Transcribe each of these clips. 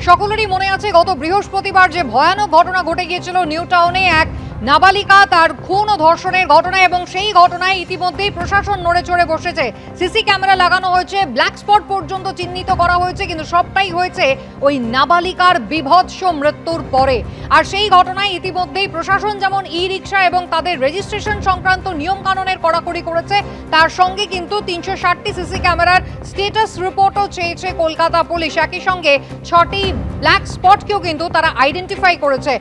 সকলেরই মনে আছে গত বৃহস্পতিবার যে ভয়ানক ঘটনা ঘটে গিয়েছিল নিউ টাউনে এক নাবালিকা তার খুন ও ধর্ষণের ঘটনা, এবং সেই ঘটনায় ইতিমধ্যেই প্রশাসন নড়ে চড়ে বসেছে। সিসি ক্যামেরা লাগানো হয়েছে, ব্ল্যাক স্পট পর্যন্ত চিহ্নিত করা হয়েছে, কিন্তু সবটাই হয়েছে ওই নাবালিকার বীভৎস মৃত্যুর পরে। আর সেই ঘটনায় ইতিমধ্যেই প্রশাসন যেমন ই রিক্সা এবং তাদের রেজিস্ট্রেশন সংক্রান্ত নিয়ম কানুনের কড়াকড়ি করেছে, তার সঙ্গে কিন্তু 360টি সিসি ক্যামেরার স্ট্যাটাস রিপোর্টও চেয়েছে কলকাতা পুলিশ। একই সঙ্গে 6টি ব্ল্যাক স্পটকেও কিন্তু তারা আইডেন্টিফাই করেছে।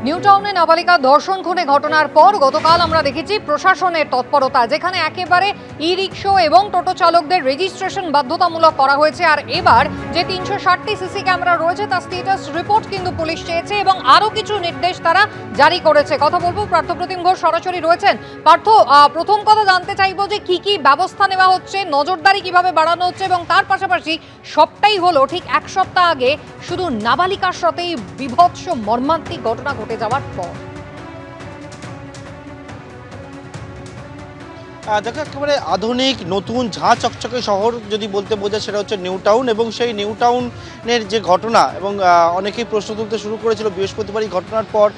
নিউ টাউনে নাবালিকা ধর্ষণ খুনে ঘটনার পর গতকাল আমরা দেখেছি প্রশাসনের তৎপরতা, যেখানে একেবারে ই রিক্সা এবং টোটো চালকদের রেজিস্ট্রেশন বাধ্যতামূলক করা হয়েছে। আর এবার যে 360টি সিসি ক্যামেরা রয়েছে তার স্ট্যাটাস রিপোর্ট কিন্তু পুলিশ চেয়েছে এবং আরও কিছু নির্দেশ তারা জারি করেছে। কথা বলবো, পার্থপ্রতিম ঘোষ সরাসরি রয়েছেন। পার্থ, প্রথম কথা জানতে চাইবো যে কি কি ব্যবস্থা নেওয়া হচ্ছে, নজরদারি কিভাবে বাড়ানো হচ্ছে, এবং তার পাশাপাশি সবটাই হলো ঠিক এক সপ্তাহ আগে শুধু নাবালিকার সাথেই বিভৎস মর্মান্তিক ঘটনা ঘটে যাওয়ার পর। দেখো, একেবারে আধুনিক নতুন ঝাঁ চকচকে শহর যদি বলতে বোঝায় সেটা হচ্ছে নিউ টাউন। এবং সেই নিউ টাউনের যে ঘটনা, এবং অনেকেই প্রশ্ন তুলতে শুরু করেছিল বৃহস্পতিবার এই ঘটনার পর,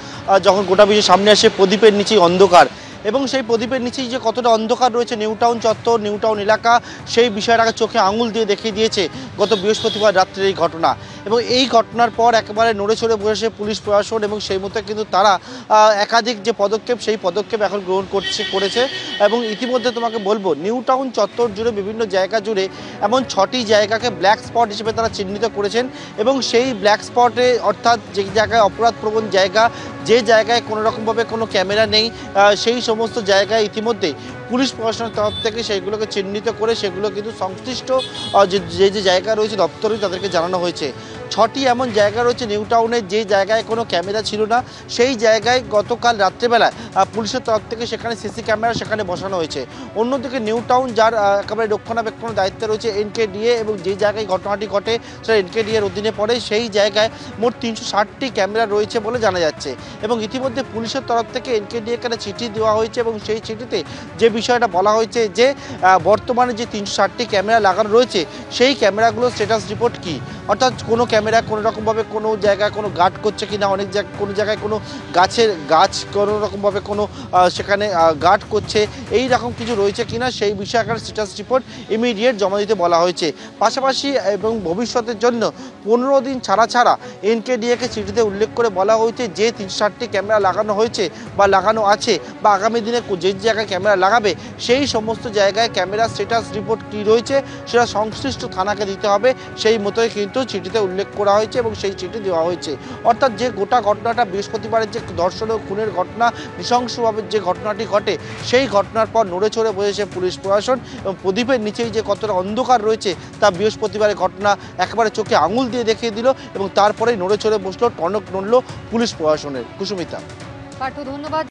যখন গোটা বিশ্বের সামনে আসে প্রদীপের নিচেই অন্ধকার, এবং সেই প্রদীপের নিচেই যে কতটা অন্ধকার রয়েছে নিউ টাউন চত্বর, নিউ টাউন এলাকা, সেই বিষয়টাকে চোখে আঙুল দিয়ে দেখিয়ে দিয়েছে গত বৃহস্পতিবার রাত্রের এই ঘটনা। এবং এই ঘটনার পর একেবারে নড়ে চড়ে বসেছে পুলিশ প্রশাসন, এবং সেই মতো কিন্তু তারা একাধিক যে পদক্ষেপ সেই পদক্ষেপ এখন গ্রহণ করেছে। এবং ইতিমধ্যে তোমাকে বলবো, নিউ টাউন চত্বর জুড়ে বিভিন্ন জায়গা জুড়ে এমন 6টি জায়গাকে ব্ল্যাক স্পট হিসেবে তারা চিহ্নিত করেছেন। এবং সেই ব্ল্যাক স্পটে, অর্থাৎ যে জায়গায় অপরাধপ্রবণ জায়গা, যে জায়গায় কোনো রকমভাবে কোনো ক্যামেরা নেই, সেই সমস্ত জায়গায় ইতিমধ্যে পুলিশ প্রশাসনের তরফ থেকে সেইগুলোকে চিহ্নিত করে সেগুলো কিন্তু সংশ্লিষ্ট যে জায়গা রয়েছে দপ্তরে তাদেরকে জানানো হয়েছে। 6টি এমন জায়গা রয়েছে নিউ টাউনে যে জায়গায় কোনো ক্যামেরা ছিল না, সেই জায়গায় গতকাল রাত্রেবেলায় পুলিশের তরফ থেকে সেখানে সিসি ক্যামেরা সেখানে বসানো হয়েছে। অন্যদিকে নিউ টাউন যার একেবারে রক্ষণাবেক্ষণের দায়িত্বে রয়েছে এনকেডিএ, এবং যে জায়গায় ঘটনাটি ঘটে সেটা এনকেডিএর অধীনে পড়ে, সেই জায়গায় মোট 360টি ক্যামেরা রয়েছে বলে জানা যাচ্ছে। এবং ইতিমধ্যে পুলিশের তরফ থেকে এনকেডিএকে চিঠি দেওয়া হয়েছে, এবং সেই চিঠিতে যে বিষয়টা বলা হয়েছে যে বর্তমানে যে 360টি ক্যামেরা লাগানো রয়েছে সেই ক্যামেরাগুলোর স্ট্যাটাস রিপোর্ট কী, অর্থাৎ কোনো ক্যামেরা কোনো রকমভাবে কোনো জায়গায় কোনো গার্ড করছে কি না, অনেক জায়গায় কোনো জায়গায় কোনো গাছ কোনো রকমভাবে কোনো সেখানে গার্ড করছে, এই রকম কিছু রয়েছে কি না সেই বিষয়ে একটা স্ট্যাটাস রিপোর্ট ইমিডিয়েট জমা দিতে বলা হয়েছে। পাশাপাশি এবং ভবিষ্যতের জন্য 15 দিন ছাড়া এনকেডিএকে চিঠিতে উল্লেখ করে বলা হয়েছে যে 360টি ক্যামেরা লাগানো হয়েছে বা লাগানো আছে, বা আগামী দিনে যে জায়গায় ক্যামেরা লাগাবে সেই সমস্ত জায়গায় ক্যামেরা স্ট্যাটাস রিপোর্ট কী রয়েছে সেটা সংশ্লিষ্ট থানাকে দিতে হবে, সেই মতোই কিন্তু চিঠিতে উল্লেখ করা হয়েছে এবং সেই চিঠি দেওয়া হয়েছে। অর্থাৎ যে গোটা ঘটনাটা বৃহস্পতিবারের যে ধর্ষণ ও খুনের ঘটনা, নৃশংসভাবে যে ঘটনাটি ঘটে, সেই ঘটনার পর নড়ে চড়ে বসেছে পুলিশ প্রশাসন, এবং প্রদীপের নিচেই যে কতটা অন্ধকার রয়েছে তা বৃহস্পতিবারের ঘটনা একেবারে চোখে আঙুল দিয়ে দেখিয়ে দিল, এবং তারপরেই নড়ে চড়ে বসলো, টনক নড়ল পুলিশ প্রশাসনের। কুসুমিতা। পার্থ, ধন্যবাদ।